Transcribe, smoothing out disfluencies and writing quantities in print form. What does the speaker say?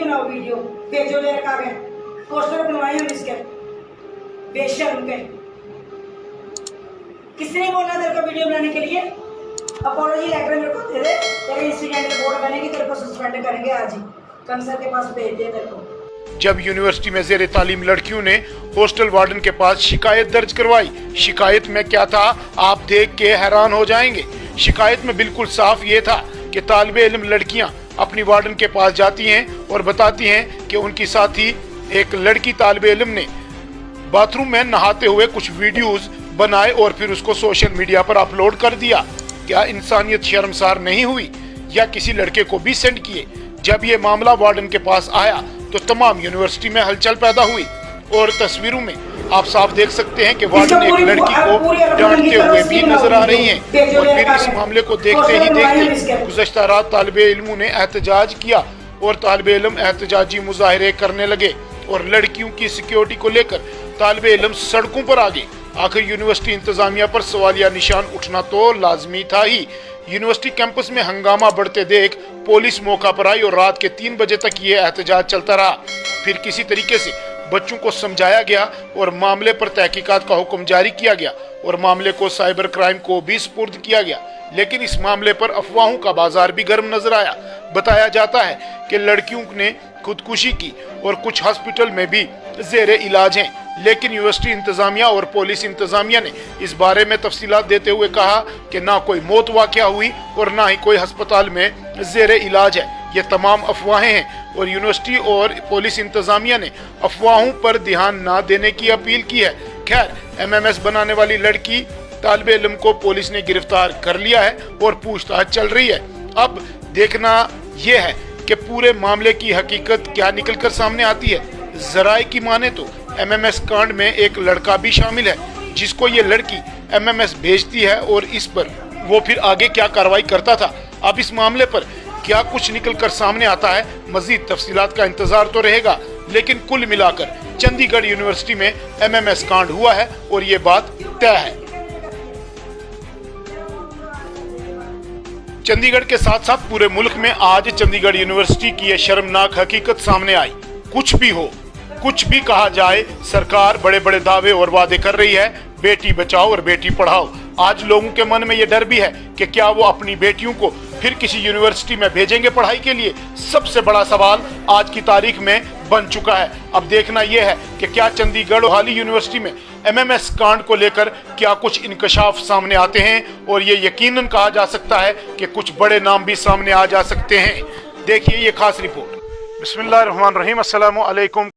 बनाओ वीडियो, भेजो ले रखा गया, पोस्टर बनवाए हम इसके, बेशर्म के। किसने बोला तेरे को वीडियो बनाने के लिए? अपॉलॉजी लेटर मेरे को दे दे, तेरे इंसिडेंट रिपोर्ट बनेगी, तेरे को सस्पेंड करेंगे आज ही, कमिश्नर के पास भेज दे तेरे को। जब यूनिवर्सिटी में जेर तालीम लड़कियों ने हॉस्टल वार्डन के पास शिकायत दर्ज करवाई। शिकायत में क्या था आप देख के हैरान हो जाएंगे। शिकायत में बिल्कुल साफ ये था कि तालिबे इल्म लड़कियां अपनी वार्डन के पास जाती हैं और बताती हैं कि उनकी साथी एक लड़की तालिबे इल्म ने बाथरूम में नहाते हुए कुछ वीडियोस बनाए और फिर उसको सोशल मीडिया पर अपलोड कर दिया। क्या इंसानियत शर्मसार नहीं हुई? या किसी लड़के को भी सेंड किए। जब ये मामला वार्डन के पास आया तो तमाम यूनिवर्सिटी में हलचल पैदा हुई और तस्वीरों में आप साफ देख सकते हैं कि वार्डन एक लड़की को डांटते हुए भी नजर आ रही हैं। और फिर इस मामले को देखते ही देखते गुज़श्ता रात तालिबे इल्मों ने एहतजाज किया और तालिबे इल्म एहतजाजी मुजाहिरे करने लगे और लड़कियों की सिक्योरिटी को लेकर तालिबे इल्म सड़कों पर आ गए। आखिर यूनिवर्सिटी इंतजामिया पर सवालिया निशान उठना तो लाजमी था ही। यूनिवर्सिटी कैंपस में हंगामा बढ़ते देख पुलिस मौका पर आई और रात के 3 बजे तक ये एहतजाज चलता रहा। फिर किसी तरीके से बच्चों को समझाया गया और मामले पर तहकीकात का हुक्म जारी किया गया और मामले को साइबर क्राइम को भी सुपुर्द किया गया। लेकिन इस मामले पर अफवाहों का बाजार भी गर्म नजर आया। बताया जाता है कि लड़कियों ने खुदकुशी की और कुछ हॉस्पिटल में भी जेर इलाज हैं। लेकिन यूनिवर्सिटी इंतजामिया और पुलिस इंतजामिया ने इस बारे में तफसीलात देते हुए कहा कि ना कोई मौत वाक़या हुई और ना ही कोई अस्पताल में जेर इलाज है। ये तमाम अफवाहें हैं और यूनिवर्सिटी और पुलिस इंतजामिया ने अफवाहों पर ध्यान ना देने की अपील की है। खैर, MMS बनाने वाली लड़की तालिबे इल्म को पुलिस ने गिरफ्तार कर लिया है और पूछताछ चल रही है। अब देखना यह है कि पूरे मामले की हकीकत क्या निकलकर सामने आती है। जराए की माने तो MMS कांड में एक लड़का भी शामिल है जिसको ये लड़की MMS भेजती है और इस पर वो फिर आगे क्या कार्रवाई करता था। अब इस मामले पर क्या कुछ निकलकर सामने आता है, मजीद तफसीलात का इंतजार तो रहेगा। लेकिन कुल मिलाकर चंडीगढ़ यूनिवर्सिटी में MMS कांड हुआ है और ये बात तय है। चंडीगढ़ के साथ साथ पूरे मुल्क में आज चंडीगढ़ यूनिवर्सिटी की यह शर्मनाक हकीकत सामने आई। कुछ भी हो, कुछ भी कहा जाए, सरकार बड़े बड़े दावे और वादे कर रही है, बेटी बचाओ और बेटी पढ़ाओ। आज लोगों के मन में ये डर भी है कि क्या वो अपनी बेटियों को फिर किसी यूनिवर्सिटी में भेजेंगे पढ़ाई के लिए। सबसे बड़ा सवाल आज की तारीख में बन चुका है। अब देखना यह है कि क्या चंडीगढ़ हाली यूनिवर्सिटी में MMS कांड को लेकर क्या कुछ इंकशाफ सामने आते हैं और ये यकीनन कहा जा सकता है कि कुछ बड़े नाम भी सामने आ जा सकते हैं। देखिए ये खास रिपोर्ट। बिस्मिल्लाहिर्रहमानिर्रहीम, अस्सलामु अलैकुम।